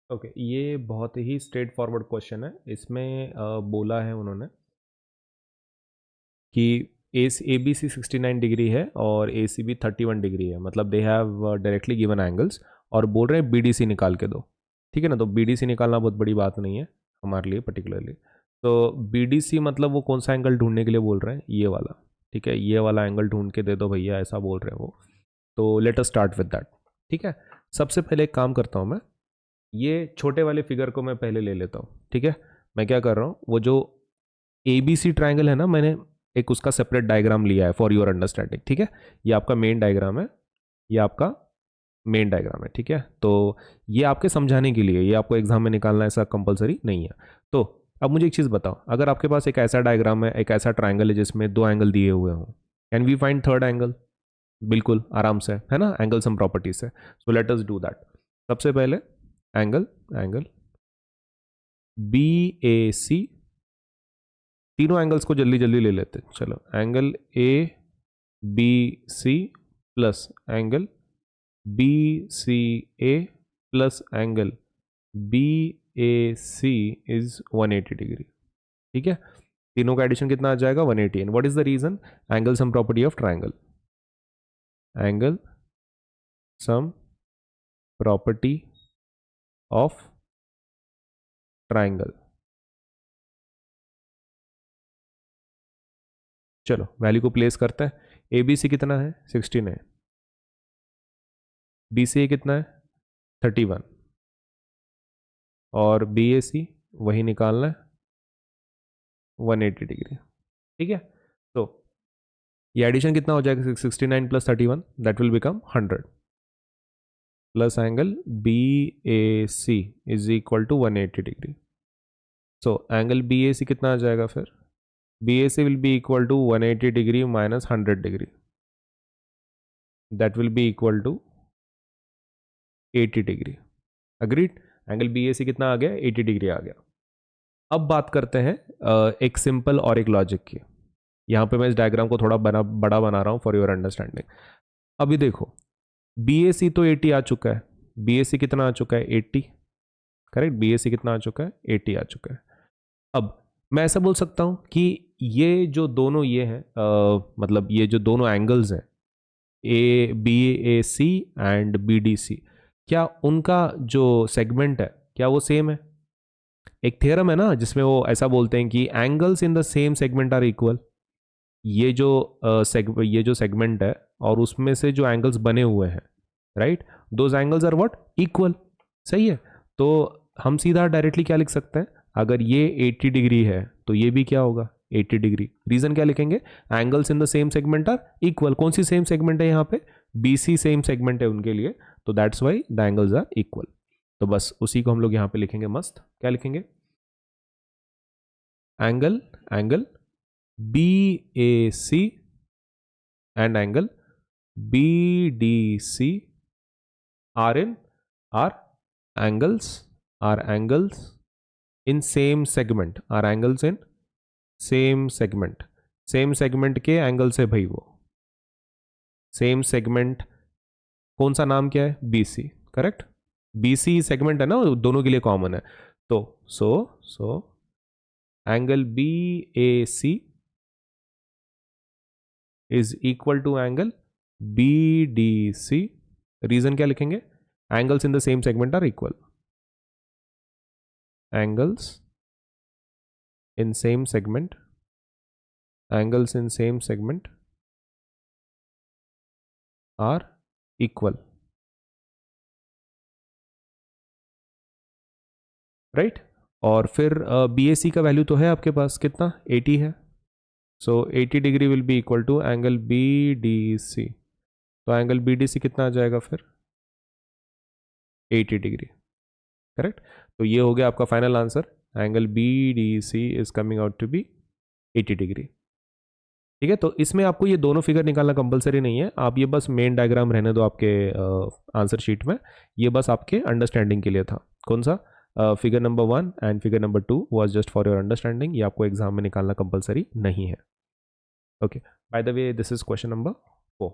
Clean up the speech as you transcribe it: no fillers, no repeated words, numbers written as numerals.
Okay ये बहुत ही straight forward question है। इसमें बोला है उन्होंने कि ए बी सी 69 डिग्री है और ए सी बी 31 डिग्री है, मतलब they have directly given angles, और बोल रहे हैं बी डी सी निकाल के दो। ठीक है ना, तो बी डी सी निकालना बहुत बड़ी बात नहीं है हमारे लिए पर्टिकुलरली। तो बी डी सी मतलब वो कौन सा एंगल ढूंढने के लिए बोल रहे हैं, ये वाला। ठीक है, ये वाला एंगल ढूंढ के दे दो भैया, ऐसा बोल रहे हैं वो। तो let us start with that. ठीक है, सबसे पहले एक काम करता हूँ मैं, ये छोटे वाले फिगर को मैं पहले ले लेता हूँ। ठीक है, मैं क्या कर रहा हूँ, वो जो ए बी सी ट्राइंगल है ना, मैंने एक उसका सेपरेट डायग्राम लिया है फॉर योर अंडरस्टैंडिंग। ठीक है, ये आपका मेन डायग्राम है, ये आपका मेन डायग्राम है। ठीक है, तो ये आपके समझाने के लिए, ये आपको एग्जाम में निकालना ऐसा कंपलसरी नहीं है। तो अब मुझे एक चीज़ बताओ, अगर आपके पास एक ऐसा डायग्राम है, एक ऐसा ट्राइंगल है जिसमें दो एंगल दिए हुए हों, can we find third angle? बिल्कुल आराम से, है ना, एंगल सम प्रॉपर्टी से। So let us do that. सबसे पहले angle angle B A C, तीनों एंगल्स को जल्दी जल्दी ले लेते हैं। चलो, angle A B C plus angle B C A plus angle B A C is 180 degree. ठीक है, तीनों का एडिशन कितना आ जाएगा? 180। And what is the reason? Angle sum property of triangle, angle sum property of triangle. चलो value को place करते हैं। ए बी सी कितना है? 16 है। बी सी ए कितना है? 31। और बी ए सी वही निकालना है, 180 डिग्री। ठीक है, तो ये एडिशन कितना हो जाएगा? 69 plus 31, that will become 100, plus angle B A C is equal to 180 degree. So angle B A C कितना आ जाएगा फिर? B A C will be equal to 180 degree minus 100 degree, that will be equal to 80 degree. Agreed? Angle B A C कितना आ गया? 80 degree आ गया। अब बात करते हैं एक सिंपल और एक लॉजिक की। यहाँ पे मैं इस डायग्राम को थोड़ा बड़ा बना रहा हूँ फॉर योर अंडरस्टैंडिंग। अभी देखो, बी ए सी तो 80 आ चुका है। बी ए सी कितना आ चुका है? 80। करेक्ट, बी ए सी कितना आ चुका है? 80 आ चुका है। अब मैं ऐसा बोल सकता हूँ कि ये जो दोनों ये हैं, मतलब ये जो दोनों एंगल्स हैं, A B A C and B D C, क्या उनका जो सेगमेंट है क्या वो सेम है? एक थ्योरम है ना जिसमें वो ऐसा बोलते हैं कि angles in the same segment are equal. ये जो ये जो सेगमेंट है और उसमें से जो एंगल्स बने हुए हैं, right, those angles are what? Equal. सही है, तो हम सीधा डायरेक्टली क्या लिख सकते हैं, अगर ये 80 डिग्री है तो ये भी क्या होगा? 80 डिग्री। रीजन क्या लिखेंगे? Angles in the same segment are equal. कौन सी सेम सेगमेंट है यहाँ पे? बीसी सेम सेगमेंट है उनके लिए, तो that's why the angles are equal. तो बस उसी को हम लोग यहाँ पे लिखेंगे मस्त। क्या लिखेंगे? Angle angle B A C and angle BDC are in are angles in same segment, are angles in same segment। Same segment के एंगल्स है भाई वो। सेम सेगमेंट कौन सा नाम क्या है? BC। करेक्ट, BC सेगमेंट है ना, दोनों के लिए कॉमन है। तो so angle BAC is equal to angle BDC। Reason क्या लिखेंगे? Angles in the same segment are equal. Angles in same segment, angles in same segment are equal. Right, और फिर BAC का वैल्यू तो है आपके पास, कितना? 80 है। So 80 degree will be equal to angle BDC। तो एंगल BDC कितना आ जाएगा फिर? 80 डिग्री। करेक्ट, तो ये हो गया आपका final answer. Angle BDC is coming out to be 80 degree. ठीक है, तो इसमें आपको ये दोनों फिगर निकालना कंपलसरी नहीं है, आप ये बस मेन डायग्राम रहने दो आपके आंसर शीट में। ये बस आपके अंडरस्टैंडिंग के लिए था। कौन सा? Figure number 1 and figure number 2 was just for your understanding. ये आपको एग्जाम में निकालना कंपलसरी नहीं है। Okay, by the way this is question number 4।